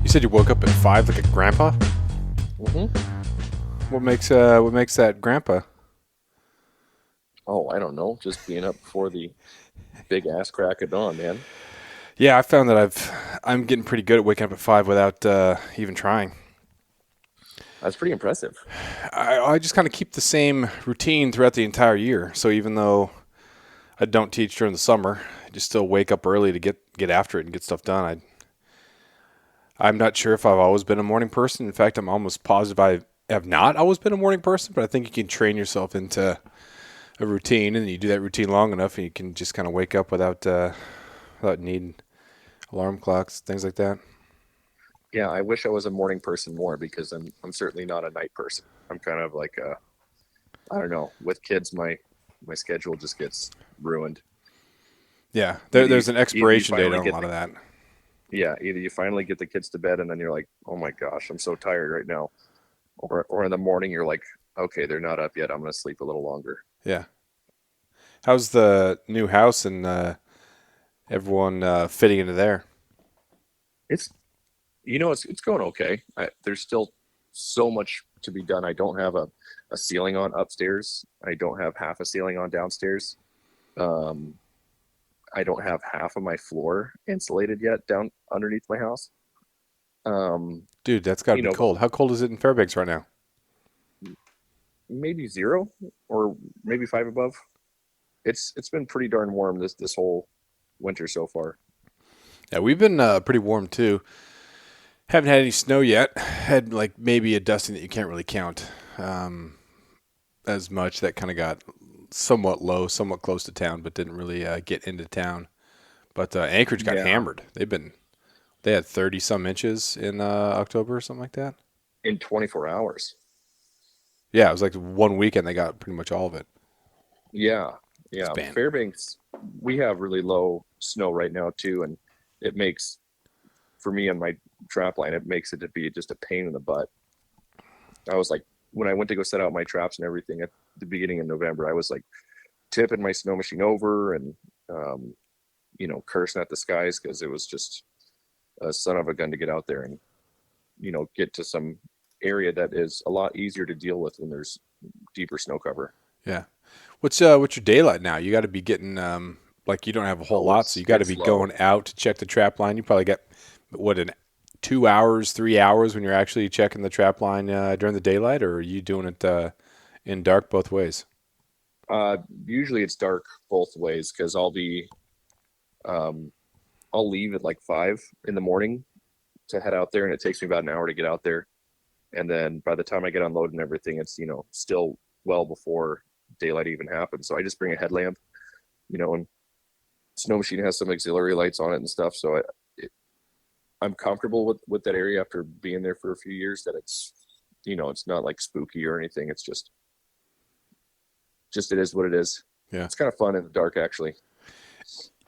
You said you woke up at 5 like a grandpa? hmm What makes that grandpa? Oh, I don't know. Just being up before the big ass crack of dawn, man. Yeah, I found that I'm getting pretty good at waking up at 5 without even trying. That's pretty impressive. I just kind of keep the same routine throughout the entire year. So even though I don't teach during the summer, I just still wake up early to get after it and get stuff done. I'm not sure if I've always been a morning person. In fact, I'm almost positive I have not always been a morning person, but I think you can train yourself into a routine, and you do that routine long enough, and you can just kind of wake up without needing alarm clocks, things like that. Yeah, I wish I was a morning person more because I'm certainly not a night person. I'm kind of like I don't know. With kids, my schedule just gets ruined. Yeah, Either you there's an either you expiration date finally on a get lot the of that. yeah, either you finally get the kids to bed and then you're like, oh my gosh, I'm so tired right now. Or in the morning you're like, okay, they're not up yet. I'm gonna sleep a little longer. Yeah. How's the new house and everyone fitting into there? It's it's going okay. There's still so much to be done. I don't have a ceiling on upstairs. I don't have half a ceiling on downstairs. Um, I don't have half of my floor insulated yet down underneath my house. Um, Dude, that's got to be but cold. How cold is it in Fairbanks right now? maybe zero or maybe five above. It's been pretty darn warm this whole winter so far. Yeah, we've been pretty warm too. Haven't had any snow yet. Had like maybe a dusting that you can't really count as much. That kind of got somewhat low, somewhat close to town, but didn't really get into town. But Anchorage got Yeah, hammered. They had 30 some inches in October or something like that. in 24 hours. Yeah, it was like one weekend they got pretty much all of it. Yeah, It's yeah. banned. Fairbanks, we have really low snow right now too, and it makes for me on my trap line, it makes it to be just a pain in the butt. I was like, when I went to go set out my traps and everything at the beginning of November, I was like tipping my snow machine over and um, cursing at the skies because it was just a son of a gun to get out there and get to some area that is a lot easier to deal with when there's deeper snow cover. Yeah. What's your daylight now? You got to be getting like you don't have a whole Oh, lot, so you got to it's be low. going out to check the trap line. You probably get what an 2 hours, 3 hours when you're actually checking the trap line during the daylight, or are you doing it in dark both ways? Usually it's dark both ways because um, I'll leave at like 5 in the morning to head out there, and it takes me about an hour to get out there. And then by the time I get unloaded and everything, it's still well before daylight even happens. So I just bring a headlamp, and snow machine has some auxiliary lights on it and stuff. So I'm comfortable with that area after being there for a few years. That it's not like spooky or anything. It's just it is what it is. Yeah. It's kind of fun in the dark, actually.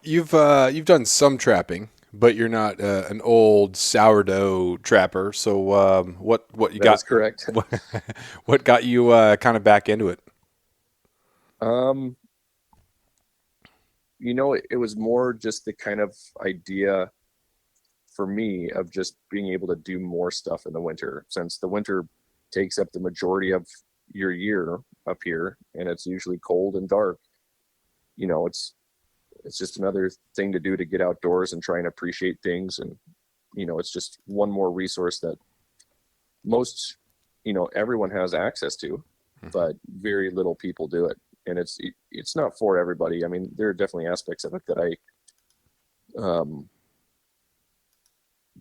You've done some trapping, but you're not an old sourdough trapper. So what you That got? is correct. What, what got you kind of back into it? um, it was more just the kind of idea for me of just being able to do more stuff in the winter, since the winter takes up the majority of your year up here and it's usually cold and dark. It's just another thing to do to get outdoors and try and appreciate things. And it's just one more resource that most everyone has access to, but very little people do it. And it's not for everybody. I mean, there are definitely aspects of it um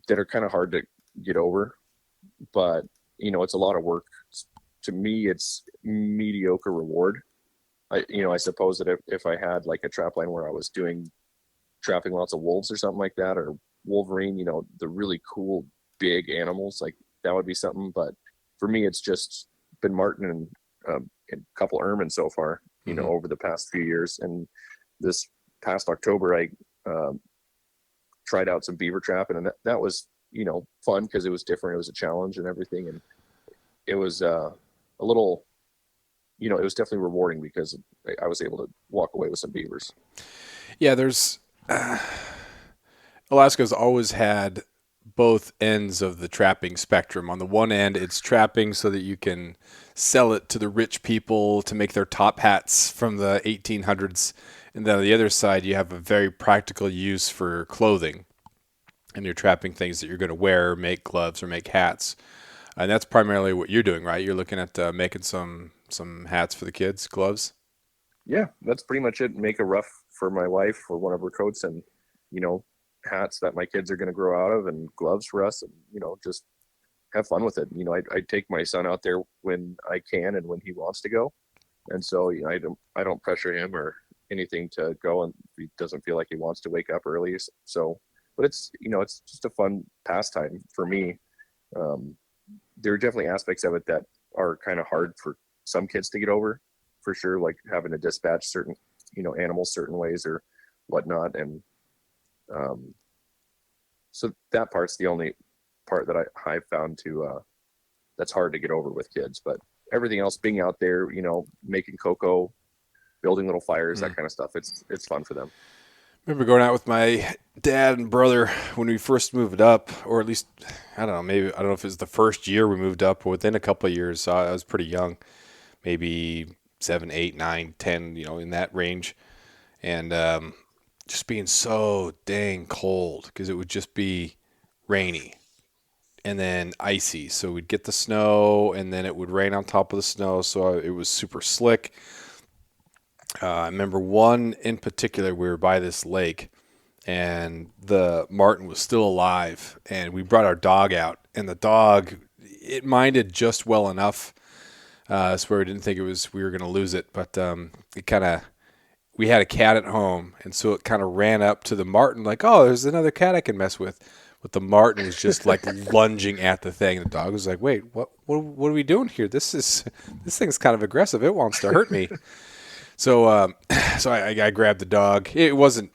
that are kind of hard to get over, but it's a lot of work. To me, it's mediocre reward. I suppose that if I had like a trap line where I was doing trapping lots of wolves or something like that, or wolverine, the really cool big animals, like that would be something. But for me, it's just been marten and a couple ermine so far, Hmm. over the past few years. And this past October, I um, tried out some beaver trapping, and that was fun because it was different. It was a challenge and everything, and it was a little, it was definitely rewarding because I was able to walk away with some beavers. Yeah, there's Alaska's always had both ends of the trapping spectrum. On the one end, it's trapping so that you can sell it to the rich people to make their top hats from the 1800s. And then on the other side, you have a very practical use for clothing. And you're trapping things that you're going to wear, make gloves or make hats. And that's primarily what you're doing, right? You're looking at making some hats for the kids, gloves. Yeah, that's pretty much it. Make a ruff for my wife for one of her coats, and you know, hats that my kids are going to grow out of, and gloves for us, and just have fun with it. I take my son out there when I can and when he wants to go, and so I don't pressure him or anything to go, and he doesn't feel like he wants to wake up early. So, but it's just a fun pastime for me. Um, there are definitely aspects of it that are kind of hard for some kids to get over, for sure, like having to dispatch certain animals certain ways or whatnot, and um, so that part's the only part that I found to that's hard to get over with kids. But everything else, being out there, making cocoa, building little fires, that kind of stuff, it's fun for them. Remember going out with my dad and brother when we first moved up, or at least I don't know, maybe I don't know if it was the first year we moved up, or within a couple of years. So I was pretty young, maybe 7, 8, 9, 10, in that range, and just being so dang cold because it would just be rainy and then icy. So we'd get the snow, and then it would rain on top of the snow, so it was super slick. I remember one in particular. We were by this lake, and the marten was still alive, and we brought our dog out, and the dog, it minded just well enough, so we didn't think we were going to lose it, but it kind of, we had a cat at home, and so it kind of ran up to the marten like, oh, there's another cat I can mess with. But the marten was just like lunging at the thing. The dog was like, wait, what are we doing here? This thing's kind of aggressive. It wants to hurt me. So, so I grabbed the dog. It wasn't,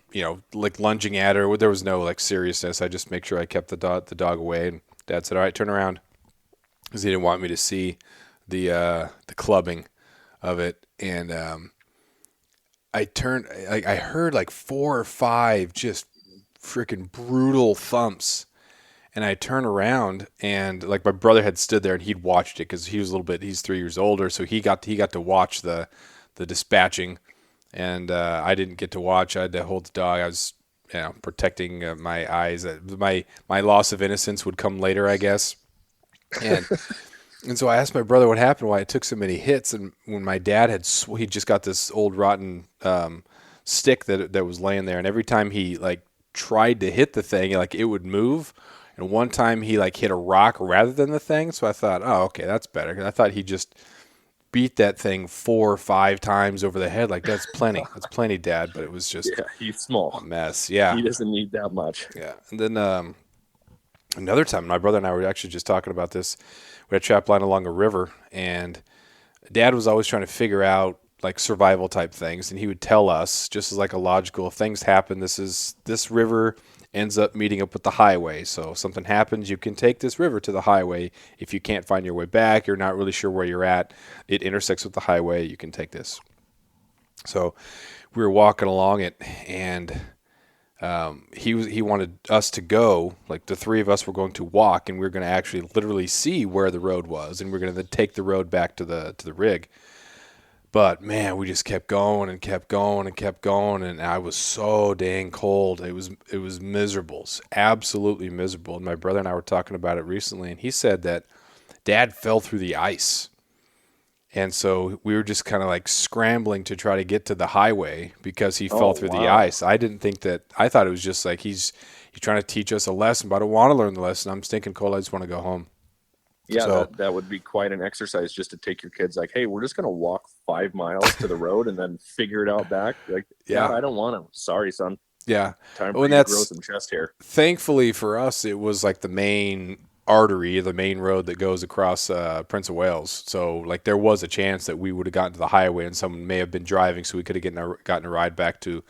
like lunging at her. There was no like seriousness. I just make sure I kept the dog away. And Dad said, "All right, turn around," because he didn't want me to see the clubbing of it. And I turned. I heard like 4 or 5 just freaking brutal thumps. And I turn around, and like my brother had stood there and he'd watched it because he's 3 years older, so he got to watch the dispatching, and I didn't get to watch. I had to hold the dog. I was, protecting my eyes. My loss of innocence would come later, I guess. And and so I asked my brother what happened, why it took so many hits. And when my dad he just got this old rotten stick that was laying there, and every time he like tried to hit the thing, like it would move. And one time he like hit a rock rather than the thing. So I thought, oh, okay, that's better. 'Cause I thought he just beat that thing 4 or 5 times over the head. Like that's plenty. That's plenty, Dad. But it was just Yeah, he's a small. mess. Yeah. He doesn't need that much. Yeah. And then another time, my brother and I were actually just talking about this. We had a trap line along a river, and Dad was always trying to figure out like survival type things, and he would tell us just as like a logical, if things happen, this river ends up meeting up with the highway. So if something happens, you can take this river to the highway. If you can't find your way back, you're not really sure where you're at, it intersects with the highway, you can take this. So we were walking along it, and he wanted us to go, like the 3 of us were going to walk, and we were going to actually literally see where the road was, and we are going to then take the road back to the rig. But man, we just kept going and kept going and kept going, and I was so dang cold. It was miserable, absolutely miserable. And my brother and I were talking about it recently, and he said that Dad fell through the ice, and so we were just kind of like scrambling to try to get to the highway because he fell Oh through the wow. ice. I thought it was just like he's trying to teach us a lesson, but I don't want to learn the lesson. I'm stinking cold. I just want to go home. Yeah, So that would be quite an exercise just to take your kids like, hey, we're just gonna walk 5 miles to the road and then figure it out back. Like, yeah, yeah, I don't want to. Sorry, son. yeah. Time for When you to grow that's some chest hair. thankfully for us, it was like the main artery, the main road that goes across Prince of Wales. So like there was a chance that we would have gotten to the highway and someone may have been driving, so we could have gotten a ride back to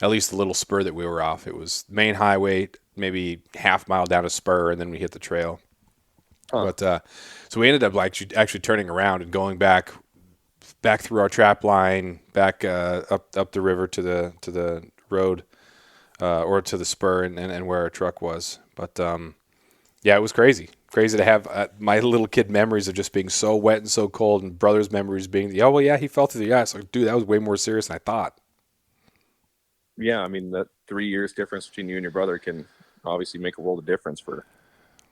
at least the little spur that we were off. It was main highway, maybe half mile down a spur, and then we hit the trail. Huh. But so we ended up like actually turning around and going back through our trap line, back up the river to the road or to the spur and where our truck was. But Yeah, it was crazy. Crazy to have my little kid memories of just being so wet and so cold, and brother's memories being, oh, well, yeah, he fell through the ice. Like, dude, that was way more serious than I thought. Yeah, I mean, that 3 years difference between you and your brother can obviously make a world of difference for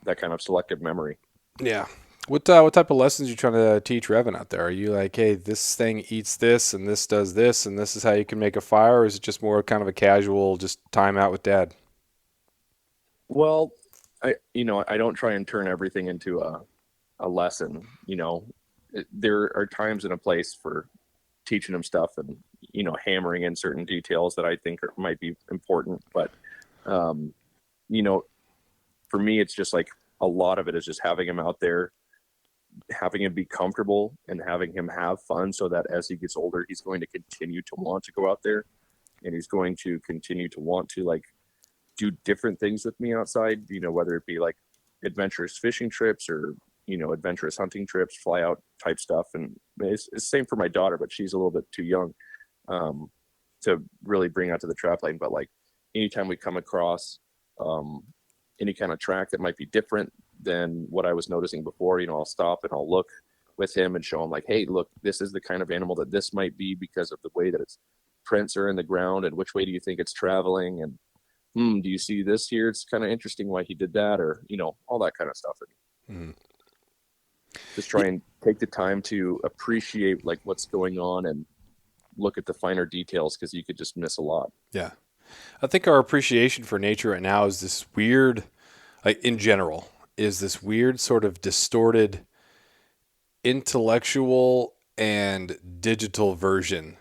that kind of selective memory. Yeah. What type of lessons are you trying to teach Revan out there? Are you like, hey, this thing eats this and this does this and this is how you can make a fire, or is it just more kind of a casual just time out with dad? Well, I don't try and turn everything into a lesson. There are times and a place for teaching them stuff and hammering in certain details that I think might be important. But um, you know, for me, it's just like a lot of it is just having him out there, having him be comfortable, and having him have fun, so that as he gets older, he's going to continue to want to go out there, and he's going to continue to want to like do different things with me outside. Whether it be like adventurous fishing trips or adventurous hunting trips, fly out type stuff. And it's the same for my daughter, but she's a little bit too young um, to really bring out to the trap lane. But like anytime we come across um, any kind of track that might be different than what I was noticing before, I'll stop and I'll look with him and show him like, hey, look, this is the kind of animal that this might be because of the way that its prints are in the ground, and which way do you think it's traveling, and do you see this here? It's kind of interesting why he did that, or all that kind of stuff. Mm. Just try and take the time to appreciate like what's going on and look at the finer details, because you could just miss a lot. Yeah. I think our appreciation for nature right now is this weird, like in general, is this weird sort of distorted intellectual and digital version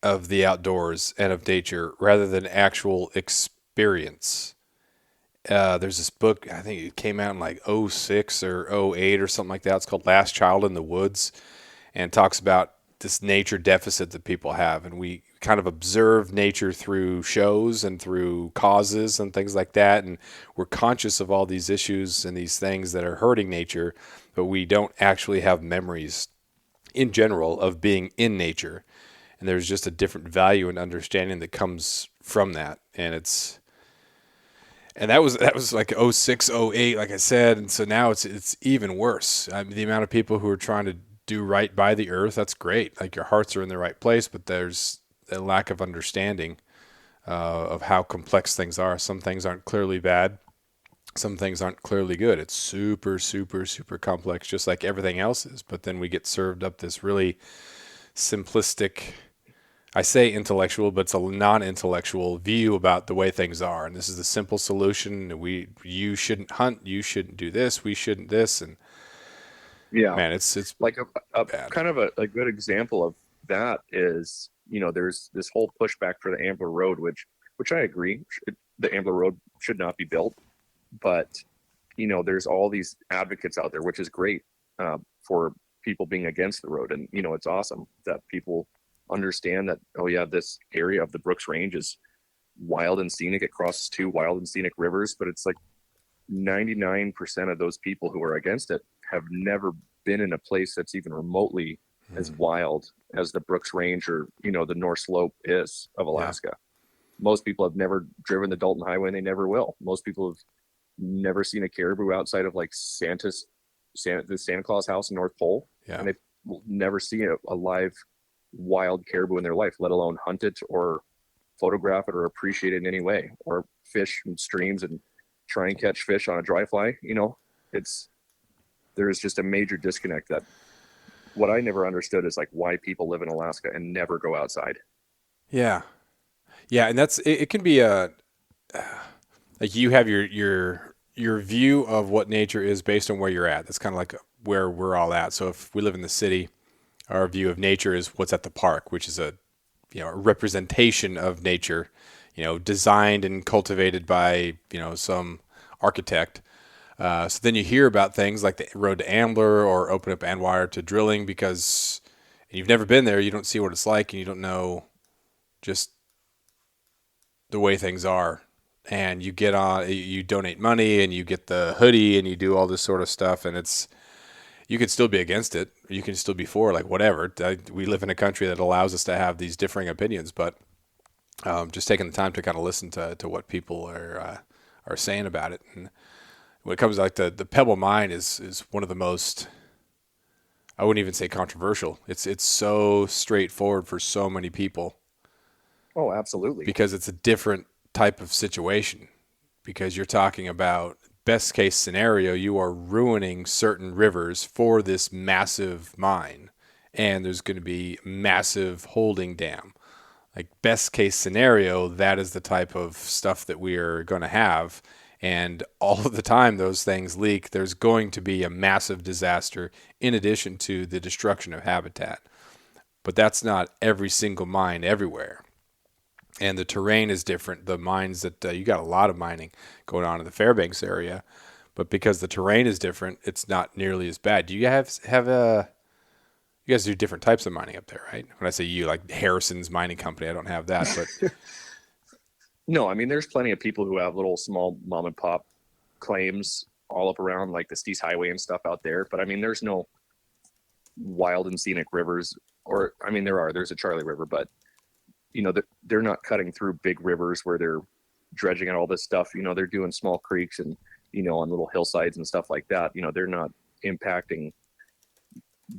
of the outdoors and of nature rather than actual experience. There's this book, I think it came out in like '06 or '08 or something like that. It's called Last Child in the Woods, and talks about this nature deficit that people have. And we kind of observe nature through shows and through causes and things like that. And we're conscious of all these issues and these things that are hurting nature, but we don't actually have memories in general of being in nature. And there's just a different value and understanding that comes from that. And that was like '06, '08, like I said. And so now it's even worse. I mean, the amount of people who are trying to do right by the earth, that's great. Like your hearts are in the right place, but there's a lack of understanding of how complex things are. Some things aren't clearly bad. Some things aren't clearly good. It's super, super, super complex, just like everything else is. But then we get served up this really simplistic, I say intellectual, but it's a non-intellectual view about the way things are. And this is the simple solution. You shouldn't hunt. You shouldn't do this. We shouldn't this. And Yeah, man, it's like a bad. kind of a good example of that is there's this whole pushback for the Ambler Road, which I agree, the Ambler Road should not be built. But there's all these advocates out there, which is great for people being against the road. And it's awesome that people understand that, oh yeah, this area of the Brooks Range is wild and scenic. It crosses two wild and scenic rivers, but it's like 99% of those people who are against it have never been in a place that's even remotely as wild as the Brooks Range or the North Slope is of Yeah. Alaska. Most people have never driven the Dalton Highway, and they never will. Most people have never seen a caribou outside of like the Santa Claus house in North Pole, Yeah. and they've never seen a live wild caribou in their life, let alone hunt it or photograph it or appreciate it in any way, or fish in streams and try and catch fish on a dry fly. It's there is just a major disconnect that what I never understood is like why people live in Alaska and never go outside. Yeah. Yeah. And it can be like you have your view of what nature is based on where you're at. That's kind of like where we're all at. So if we live in the city, our view of nature is what's at the park, which is a representation of nature, designed and cultivated by, some architect. So then you hear about things like the road to Ambler or open up Andwire to drilling because you've never been there. You don't see what it's like and you don't know just the way things are. And you get on, you donate money and you get the hoodie and you do all this sort of stuff. And you could still be against it. You can still be for, like, whatever. We live in a country that allows us to have these differing opinions, but just taking the time to kind of listen to what people are saying about it. And when it comes to like the Pebble Mine is one of the most, I wouldn't even say controversial. It's so straightforward for so many people Oh, absolutely. because it's a different type of situation. Because you're talking about best case scenario, you are ruining certain rivers for this massive mine, and there's going to be massive holding dam. Like best case scenario, that is the type of stuff that we are going to have. And all of the time those things leak, there's going to be a massive disaster in addition to the destruction of habitat. But that's not every single mine everywhere. And the terrain is different. The mines that you got a lot of mining going on in the Fairbanks area, but because the terrain is different, it's not nearly as bad. Do you have a you guys do different types of mining up there, right? When I say you, like Harrison's Mining Company, I don't have that, but No, I mean, there's plenty of people who have little small mom and pop claims all up around like the Steese Highway and stuff out there. But I mean, there's no wild and scenic rivers, or I mean, there's a Charlie River, but they're not cutting through big rivers where they're dredging out all this stuff. They're doing small creeks and, on little hillsides and stuff like that. They're not impacting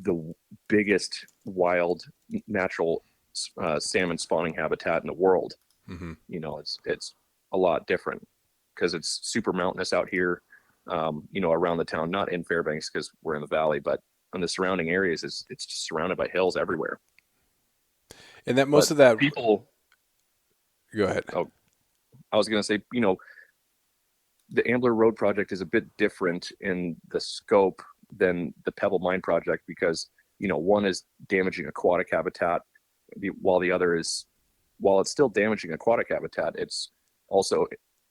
the biggest wild natural salmon spawning habitat in the world. mm-hmm. It's a lot different because it's super mountainous out here, around the town, not in Fairbanks because we're in the valley, but in the surrounding areas, it's just surrounded by hills everywhere. And that most But of that. people, Go ahead. oh, I was going to say, the Ambler Road project is a bit different in the scope than the Pebble Mine project because, one is damaging aquatic habitat, while the other is, while it's still damaging aquatic habitat, it's also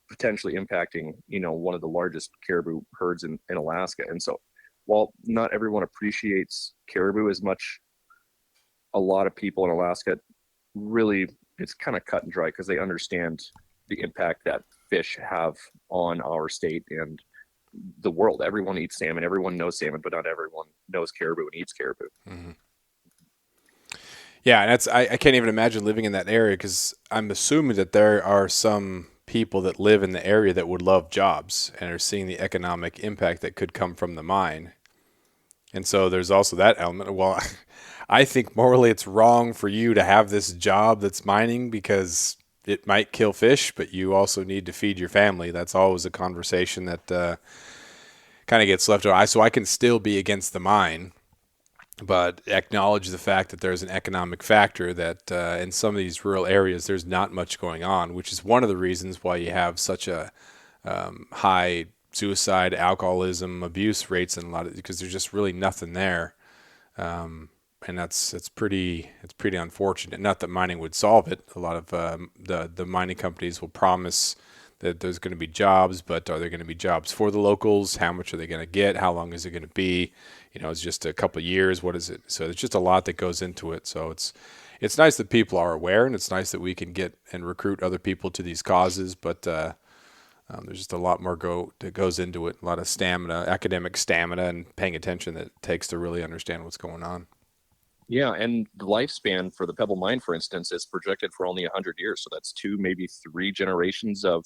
potentially impacting, one of the largest caribou herds in Alaska. And so while not everyone appreciates caribou as much, a lot of people in Alaska really, it's kind of cut and dry because they understand the impact that fish have on our state and the world. Everyone eats salmon. Everyone knows salmon, but not everyone knows caribou and eats caribou. Mm-hmm. Yeah, and I can't even imagine living in that area because I'm assuming that there are some people that live in the area that would love jobs and are seeing the economic impact that could come from the mine. And so there's also that element. Well, I think morally it's wrong for you to have this job that's mining because it might kill fish, but you also need to feed your family. That's always a conversation that kind of gets left over. So I can still be against the mine, but acknowledge the fact that there's an economic factor that in some of these rural areas there's not much going on, which is one of the reasons why you have such a high suicide, alcoholism, abuse rates in a lot of, because there's just really nothing there. And it's pretty unfortunate. Not that mining would solve it. A lot of the mining companies will promise that there's going to be jobs, but are there going to be jobs for the locals? How much are they going to get? How long is it going to be? It's just a couple of years. What is it? So there's just a lot that goes into it. So it's nice that people are aware, and it's nice that we can get and recruit other people to these causes. But there's just a lot more that goes into it. A lot of stamina, academic stamina, and paying attention that it takes to really understand what's going on. Yeah, and the lifespan for the Pebble Mine, for instance, is projected for only 100 years. So that's 2, maybe 3 generations of,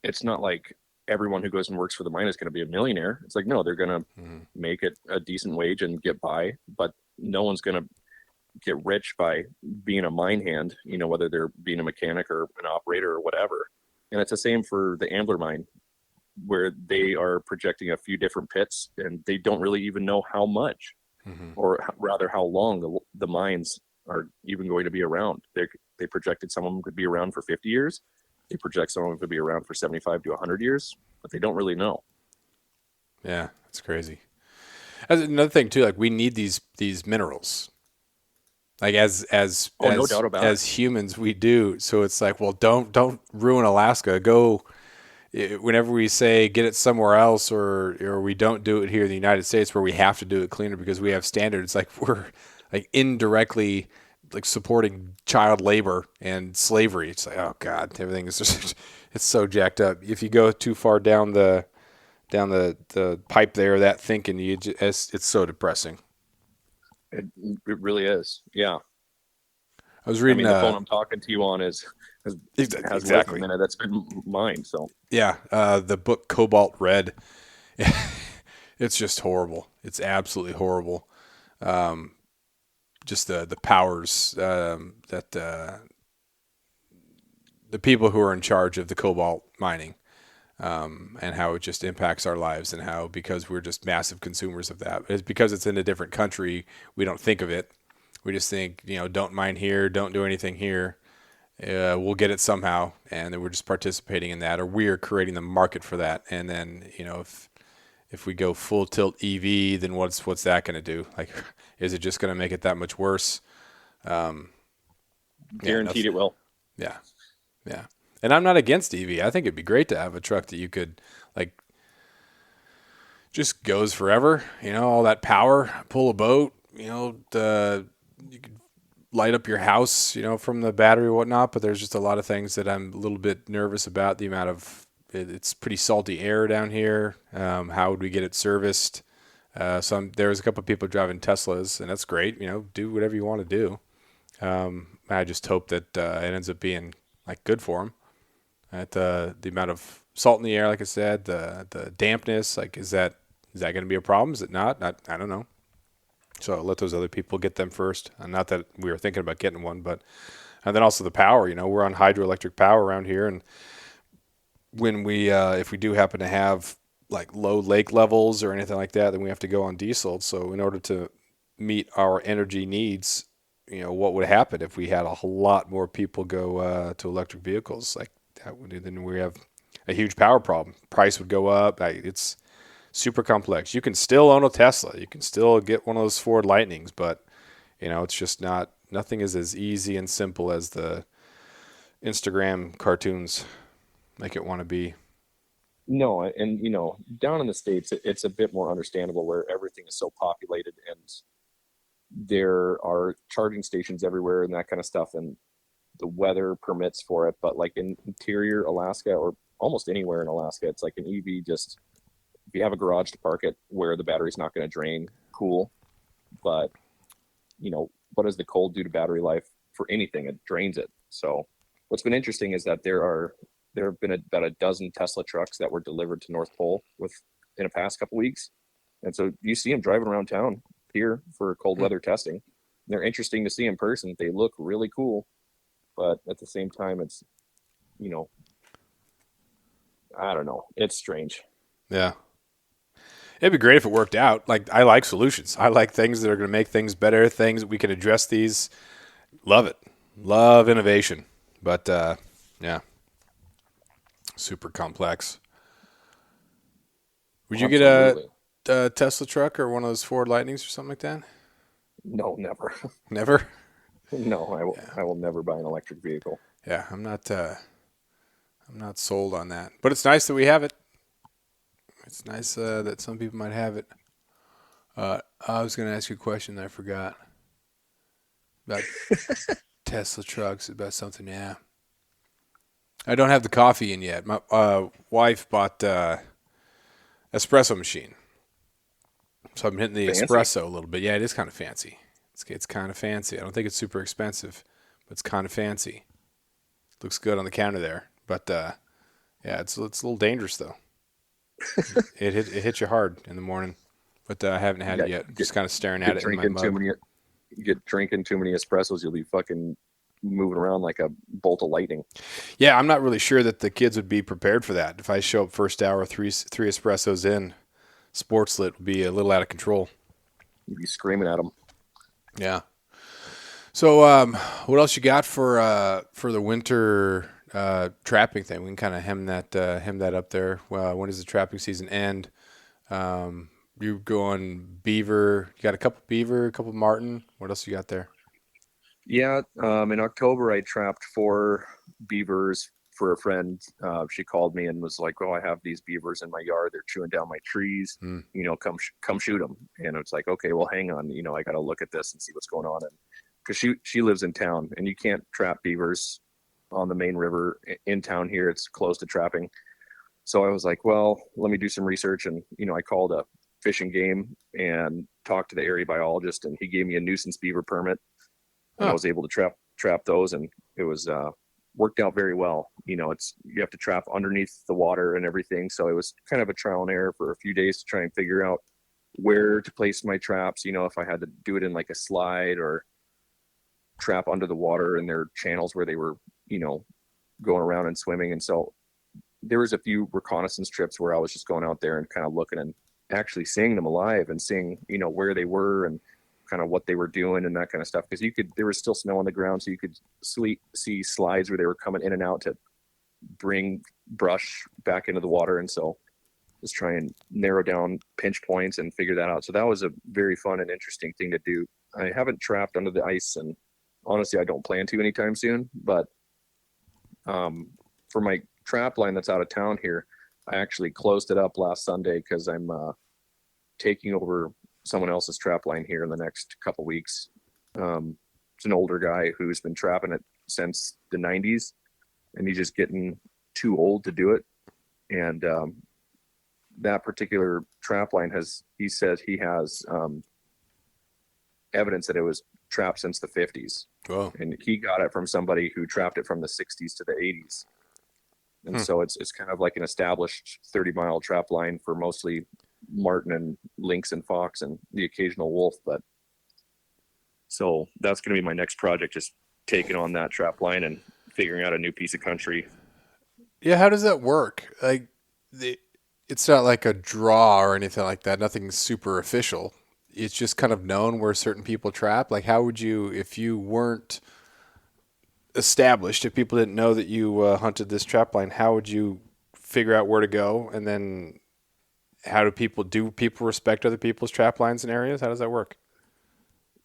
it's not like everyone who goes and works for the mine is going to be a millionaire. It's like, no, they're going to make it a decent wage and get by, but no one's going to get rich by being a mine hand, whether they're being a mechanic or an operator or whatever. And it's the same for the Ambler Mine, where they are projecting a few different pits and they don't really even know how much. Or rather how long the mines are even going to be around. They projected some of them could be around for 50 years. They project some of them could be around for 75 to 100 years, but they don't really know. Yeah, it's crazy. As another thing too, like we need these minerals. Like No doubt about as humans we do. So it's like, well, don't ruin Alaska. Go whenever we say get it somewhere else or we don't do it here in the United States where we have to do it cleaner because we have standards, like we're like indirectly like supporting child labor and slavery. It's like, oh God, everything is just, it's so jacked up. If you go too far down the pipe there, that thinking, it's so depressing. It really is. Yeah. I was reading the phone I'm talking to you on is It has lithium Exactly. in it that's been mined. So Yeah. The book Cobalt Red, it's just horrible. It's absolutely horrible. Just the powers that the people who are in charge of the cobalt mining, and how it just impacts our lives, and how, because we're just massive consumers of that, it's because it's in a different country, we don't think of it. We just think, don't mine here, don't do anything here. We'll get it somehow, and then we're just participating in that, or we're creating the market for that. And then, if we go full tilt EV, then what's that going to do? Like, is it just going to make it that much worse? Um, yeah, guaranteed nothing. it will. Yeah, yeah. And I'm not against EV. I think it'd be great to have a truck that you could, like, just goes forever. All that power, pull a boat. You could light up your house, from the battery or whatnot. But there's just a lot of things that I'm a little bit nervous about. The amount of it's pretty salty air down here. How would we get it serviced? There's a couple of people driving Teslas, and that's great. Do whatever you want to do. I just hope that it ends up being like good for them. At the amount of salt in the air, like I said, the dampness, like, is that going to be a problem? Is it not? I don't know. So I'll let those other people get them first. And not that we were thinking about getting one, but and then also the power. We're on hydroelectric power around here, and when if we do happen to have like low lake levels or anything like that, then we have to go on diesel. So in order to meet our energy needs, what would happen if we had a whole lot more people go to electric vehicles? Like that would, then we have a huge power problem. Price would go up. It's super complex. You can still own a Tesla. You can still get one of those Ford Lightnings, but it's just nothing is as easy and simple as the Instagram cartoons make it want to be. No, and down in the States, it's a bit more understandable where everything is so populated and there are charging stations everywhere and that kind of stuff, and the weather permits for it. But like in interior Alaska or almost anywhere in Alaska, it's like an EV just if you have a garage to park it where the battery's not going to drain, cool. But what does the cold do to battery life for anything? It drains it. So what's been interesting is that there have been about a dozen Tesla trucks that were delivered to North Pole in the past couple weeks, and so you see them driving around town here for cold weather testing. They're interesting to see in person. They look really cool, but at the same time, it's you know I don't know. It's strange. Yeah. It'd be great if it worked out. Like, I like solutions. I like things that are going to make things better, things that we can address these. Love it. Love innovation. But, yeah, super complex. Would you get Absolutely. a Tesla truck or one of those Ford Lightnings or something like that? No, never. Never? No, I will. Yeah. I will never buy an electric vehicle. Yeah, I'm not sold on that. But it's nice that we have it. It's nice that some people might have it. I was going to ask you a question that I forgot about Tesla trucks, about something. Yeah. I don't have the coffee in yet. My wife bought espresso machine, so I'm hitting the Fancy. espresso a little bit. Yeah, it is kind of fancy. It's kind of fancy. I don't think it's super expensive, but it's kind of fancy. Looks good on the counter there, but yeah, it's a little dangerous though. It hits you hard in the morning, but I haven't had it Yeah, yet. Just kind of staring at get it in my drinking too mug. many. Get drinking too many espressos, you'll be fucking moving around like a bolt of lightning. Yeah, I'm not really sure that the kids would be prepared for that. If I show up first hour, three espressos in, sports lit would be a little out of control. You'd be screaming at them. Yeah. So, what else you got for the winter trapping thing? We can kind of hem that up there. When does the trapping season end? You going beaver? You got a couple beaver, a couple martin. What else you got there? Yeah, in October I trapped 4 beavers for a friend. She called me and was like, "Oh, I have these beavers in my yard. They're chewing down my trees. Hmm. Come shoot them." And it's like, "Okay, well, hang on. I got to look at this and see what's going on." And because she lives in town, and you can't trap beavers on the main river in town here. It's closed to trapping. So I was like, "Well, let me do some research." And I called a Fish and Game and talked to the area biologist, and he gave me a nuisance beaver permit and I Oh, was able to trap those, and it was worked out very well. You have to trap underneath the water and everything. So it was kind of a trial and error for a few days to try and figure out where to place my traps. If I had to do it in like a slide or trap under the water in their channels where they were, going around and swimming. And so there was a few reconnaissance trips where I was just going out there and kind of looking and actually seeing them alive and seeing, where they were and kind of what they were doing and that kind of stuff. Because there was still snow on the ground, so you could see slides where they were coming in and out to bring brush back into the water. And so just try and narrow down pinch points and figure that out. So that was a very fun and interesting thing to do. I haven't trapped under the ice, and honestly, I don't plan to anytime soon. But for my trap line that's out of town here, I actually closed it up last Sunday because I'm taking over someone else's trap line here in the next couple weeks. It's an older guy who's been trapping it since the 90s, and he's just getting too old to do it. And that particular trap line he says he has evidence that it was trapped since the 50s. Wow. And he got it from somebody who trapped it from the 60s to the 80s. And so it's kind of like an established 30-mile trap line for mostly marten and lynx and fox and the occasional wolf. But so that's going to be my next project, just taking on that trap line and figuring out a new piece of country. Yeah, how does that work? Like, it's not like a draw or anything like that. Nothing super official. It's just kind of known where certain people trap. Like, how would you, if you weren't established, if people didn't know that you hunted this trap line, how would you figure out where to go? And then do people respect other people's trap lines and areas? How does that work?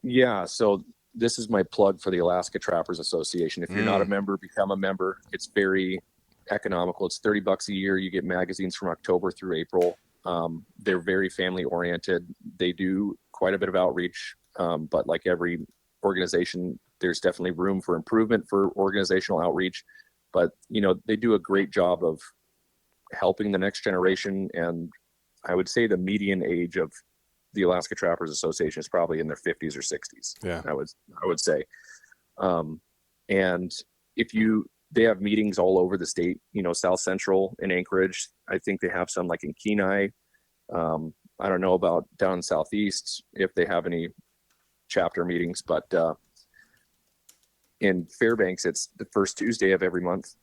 Yeah, so this is my plug for the Alaska Trappers Association. If you're not a member, become a member. It's very economical. It's $30 a year. You get magazines from October through April. They're very family oriented. They do quite a bit of outreach, but like every organization, there's definitely room for improvement for organizational outreach. But they do a great job of helping the next generation. And I would say the median age of the Alaska Trappers Association is probably in their 50s or 60s. Yeah, I would say. And they have meetings all over the state, South Central in Anchorage. I think they have some like in Kenai. I don't know about down Southeast if they have any chapter meetings, but in Fairbanks, it's the first Tuesday of every month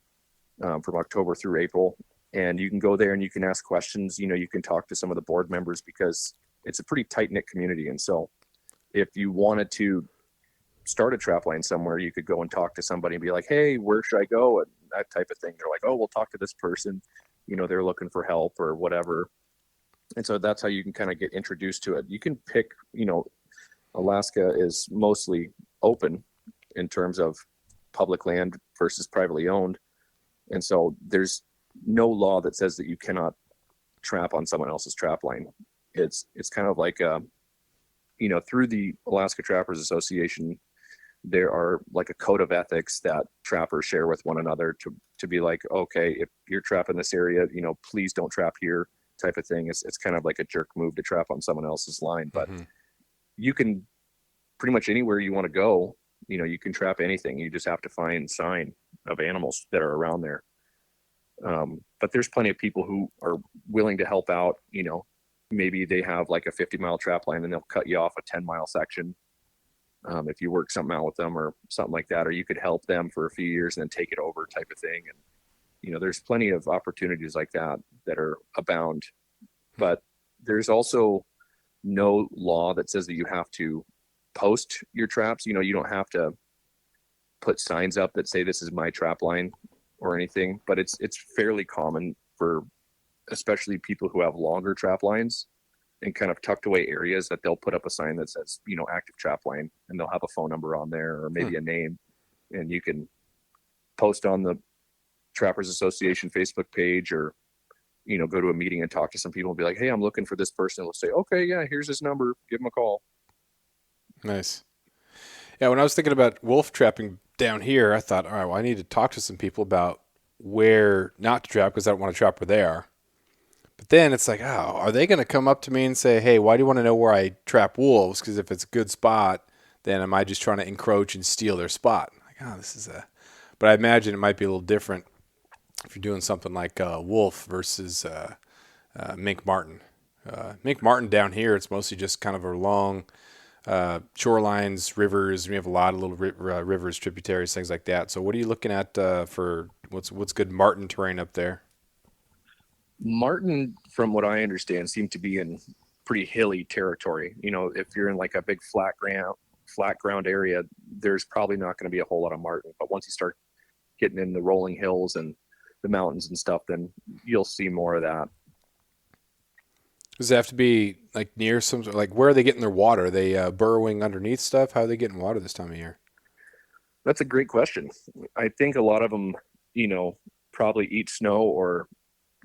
from October through April. And you can go there and you can ask questions. You can talk to some of the board members because it's a pretty tight-knit community. And so if you wanted to start a trap line somewhere, you could go and talk to somebody and be like, hey, where should I go? And that type of thing. They're like, oh, we'll talk to this person. They're looking for help or whatever. And so that's how you can kind of get introduced to it. You can pick, Alaska is mostly open in terms of public land versus privately owned. And so there's no law that says that you cannot trap on someone else's trap line. It's kind of like, through the Alaska Trappers Association, there are like a code of ethics that trappers share with one another to be like, okay, if you're trapping this area, please don't trap here type of thing. It's kind of like a jerk move to trap on someone else's line, but you can pretty much anywhere you want to go, you can trap anything. You just have to find sign of animals that are around there. But there's plenty of people who are willing to help out. Maybe they have like a 50-mile trap line and they'll cut you off a 10-mile section. If you work something out with them or something like that, or you could help them for a few years and then take it over type of thing. And, there's plenty of opportunities like that are abound, but there's also no law that says that you have to post your traps. You don't have to put signs up that say this is my trap line or anything, but it's fairly common for especially people who have longer trap lines and kind of tucked away areas that they'll put up a sign that says, active trap line, and they'll have a phone number on there or maybe a name, and you can post on the Trappers Association Facebook page or, go to a meeting and talk to some people and be like, hey, I'm looking for this person. They'll say, okay, yeah, here's his number. Give him a call. Nice. Yeah, when I was thinking about wolf trapping down here, I thought, all right, well, I need to talk to some people about where not to trap because I don't want to trap where they are. But then it's like, oh, are they going to come up to me and say, hey, why do you want to know where I trap wolves? Because if it's a good spot, then am I just trying to encroach and steal their spot? Like, oh, this is a But I imagine it might be a little different if you're doing something like wolf versus mink marten. Mink marten down here, it's mostly just kind of a long shorelines, rivers. We have a lot of little rivers, tributaries, things like that. So, what are you looking at for what's good marten terrain up there? Martin, from what I understand, seem to be in pretty hilly territory. If you're in like a big flat ground area, there's probably not going to be a whole lot of martin. But once you start getting in the rolling hills and the mountains and stuff, then you'll see more of that. Does it have to be like near some like where are they getting their water? Are they burrowing underneath stuff? How are they getting water this time of year? That's a great question. I think a lot of them, you know, probably eat snow or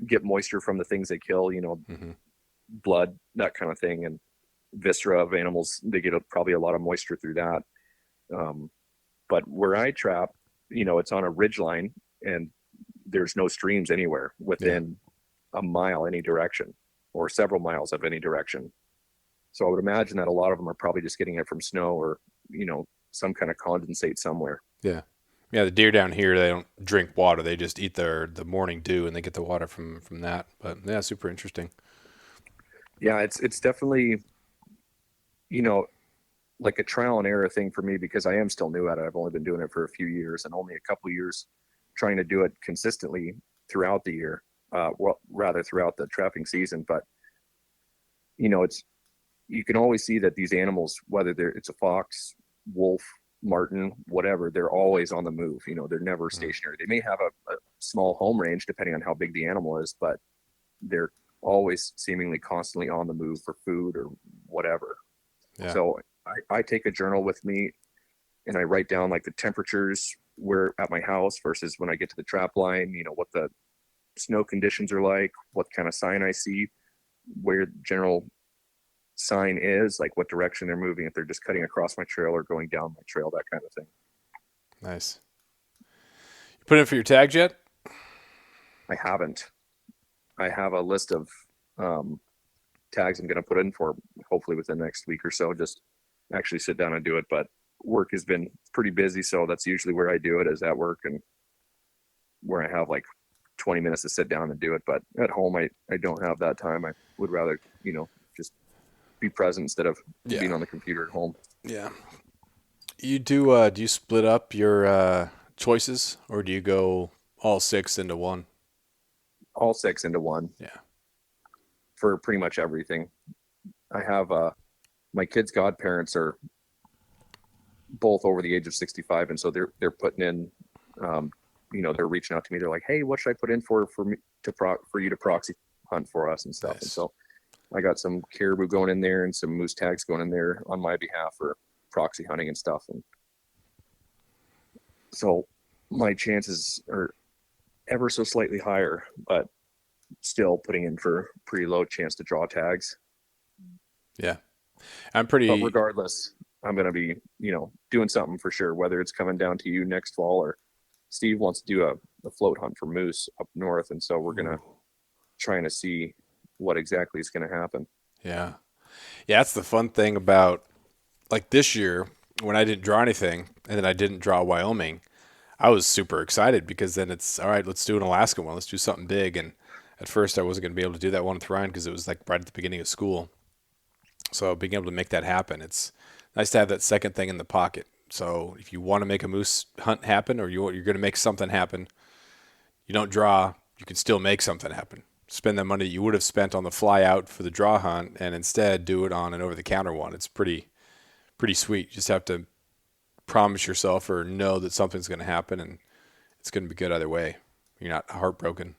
get moisture from the things they kill, Hmm. blood, that kind of thing, and viscera of animals. They get probably a lot of moisture through that. Um, but where I trap, it's on a ridge line and there's no streams anywhere Yeah, within a mile any direction or several miles of any direction. So I would imagine that a lot of them are probably just getting it from snow or, some kind of condensate somewhere. yeah, yeah. The deer down here they don't drink water; they just eat the morning dew and they get the water from that. But yeah, super interesting. Yeah, it's definitely, you know, like a trial and error thing for me because I am still new at it. I've only been doing it for a few years and only a couple years trying to do it consistently throughout the year. Well, rather throughout the trapping season. But it's you can always see that these animals, whether it's a fox, wolf, marten, whatever, they're always on the move. They're never Mhm. stationary. They may have a small home range depending on how big the animal is, but they're always seemingly constantly on the move for food or whatever. Yeah, So I take a journal with me and I write down like the temperatures where at my house versus when I get to the trap line, what the snow conditions are like, what kind of sign I see, where general sign is, like what direction they're moving, if they're just cutting across my trail or going down my trail, that kind of thing. nice. You put in for your tags yet? I haven't. I have a list of um, tags I'm going to put in for hopefully within the next week or so. Just actually sit down and do it. But work has been pretty busy, so that's usually where I do it is at work and where I have like 20 minutes to sit down and do it. But at home, I don't have that time. I would rather just be present instead of Yeah, being on the computer at home. yeah. You do you split up your choices or do you go all six into one? All six into one Yeah. for pretty much everything. I have my kids' godparents are both over the age of 65, and so they're putting in. Um, they're reaching out to me. They're like, "Hey, what should I put in for me for you to proxy hunt for us and stuff?" And Nice. so I got some caribou going in there and some moose tags going in there on my behalf for proxy hunting and stuff. And so my chances are ever so slightly higher, but still putting in for pretty low chance to draw tags. Yeah. I'm But pretty regardless, I'm going to be, doing something for sure, whether it's coming down to you next fall or Steve wants to do a float hunt for moose up north. And so we're going ooh, to trying to see what exactly is going to happen. yeah. Yeah, that's the fun thing about like this year when I didn't draw anything and then I didn't draw Wyoming. I was super excited because then it's all right, let's do an Alaska one. Let's do something big. And at first I wasn't going to be able to do that one with Ryan because it was like right at the beginning of school. So being able to make that happen, it's nice to have that second thing in the pocket. So if you want to make a moose hunt happen or you're going to make something happen, you don't draw, you can still make something happen. Spend the money that you would have spent on the fly out for the draw hunt and instead do it on an over the counter one. It's pretty sweet. You just have to promise yourself or know that something's going to happen and it's going to be good either way. You're not heartbroken.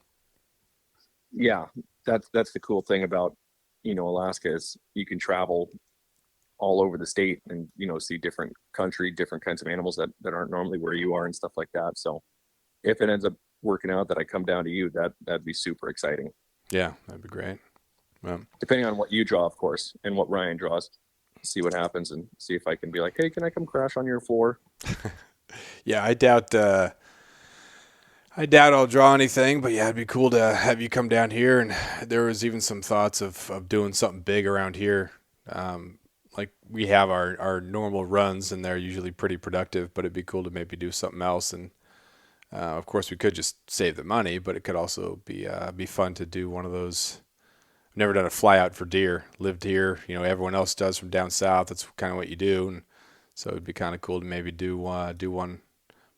Yeah, that's the cool thing about, Alaska is you can travel all over the state and, see different country, different kinds of animals that aren't normally where you are and stuff like that. So if it ends up working out that I come down to you, that'd be super exciting. Yeah, that'd be great. Depending on what you draw, of course, and what Ryan draws, see what happens and see if I can be like, hey, can I come crash on your floor? Yeah, I doubt I'll draw anything, but yeah, it'd be cool to have you come down here. And there was even some thoughts of doing something big around here. Um, like we have our normal runs, and they're usually pretty productive, but it'd be cool to maybe do something else and Of course, we could just save the money, but it could also be fun to do one of those. I've never done a fly out for deer. Lived here, everyone else does from down south. That's kind of what you do, and so it'd be kind of cool to maybe do one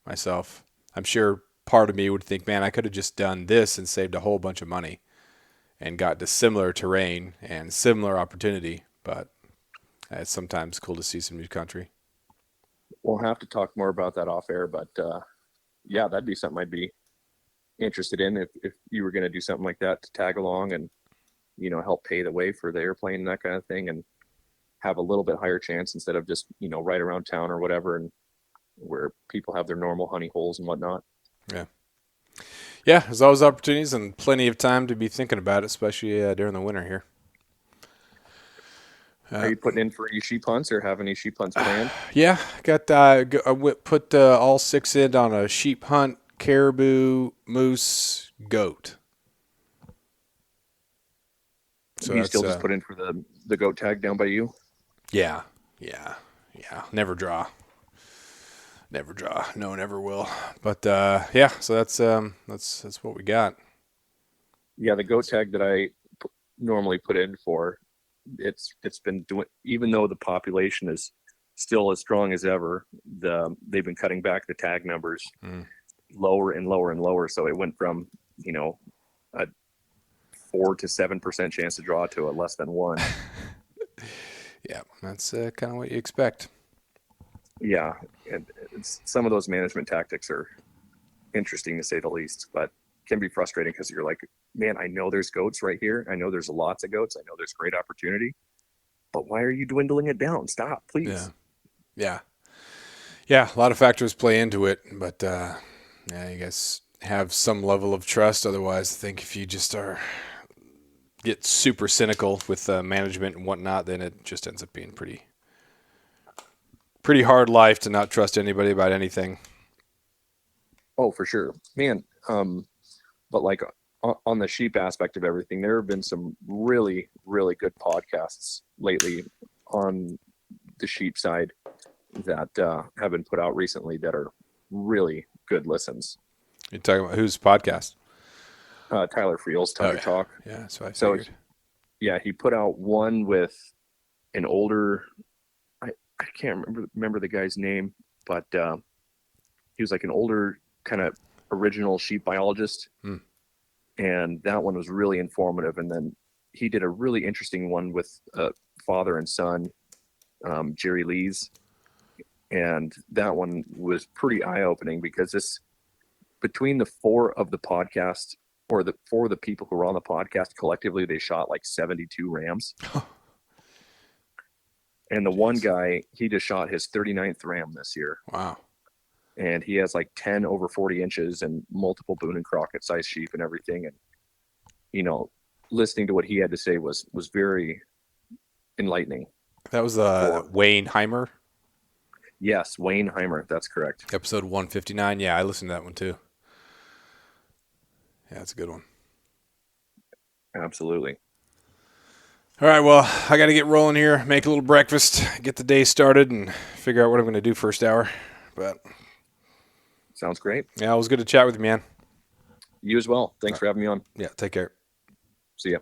myself. I'm sure part of me would think, man, I could have just done this and saved a whole bunch of money and got to similar terrain and similar opportunity. But it's sometimes cool to see some new country. We'll have to talk more about that off air, but yeah, that'd be something I'd be interested in if you were going to do something like that to tag along and help pay the way for the airplane and that kind of thing, and have a little bit higher chance instead of just right around town or whatever, and where people have their normal honey holes and whatnot. Yeah. Yeah, there's always opportunities and plenty of time to be thinking about it, especially during the winter here. Are you putting in for any sheep hunts or have any sheep hunts planned? Yeah, got put all 6 in on a sheep hunt, caribou, moose, goat. So you still just put in for the goat tag down by you? Yeah. Never draw. No, never will. But yeah, so that's what we got. Yeah, the goat tag that I normally put in for, it's been doing, even though the population is still as strong as ever, they've been cutting back the tag numbers lower and lower and lower. So it went from a 4 to 7% chance to draw to a less than 1. Yeah, that's kind of what you expect. Yeah, and some of those management tactics are interesting to say the least, but can be frustrating because you're like, man, I know there's goats right here. I know there's lots of goats. I know there's great opportunity, but why are you dwindling it down? Stop, please. Yeah. A lot of factors play into it, but yeah, you guys have some level of trust. Otherwise, I think if you just get super cynical with management and whatnot, then it just ends up being pretty hard life to not trust anybody about anything. Oh, for sure, man. But like on the sheep aspect of everything, there have been some really, really good podcasts lately on the sheep side that have been put out recently that are really good listens. You're talking about whose podcast? Tyler Friel's Tiger Talk. Yeah, that's what I figured. Yeah, he put out one with an older, I can't remember the guy's name, but he was like an older kind of original sheep biologist. And that one was really informative. And then he did a really interesting one with father and son, Jerry Lees. And that one was pretty eye-opening because between the 4 of the podcast, or the 4 of the people who were on the podcast collectively, they shot like 72 rams. And the one guy, he just shot his 39th ram this year. Wow. And he has like 10 over 40 inches and multiple Boone and Crockett size sheep and everything. And, listening to what he had to say was very enlightening. That was Wayne Heimer? Yes, Wayne Heimer. That's correct. Episode 159. Yeah, I listened to that one too. Yeah, it's a good one. Absolutely. All right, well, I got to get rolling here, make a little breakfast, get the day started, and figure out what I'm going to do first hour. But sounds great. Yeah, it was good to chat with you, man. You as well. Thanks for having me on. Yeah, take care. See ya.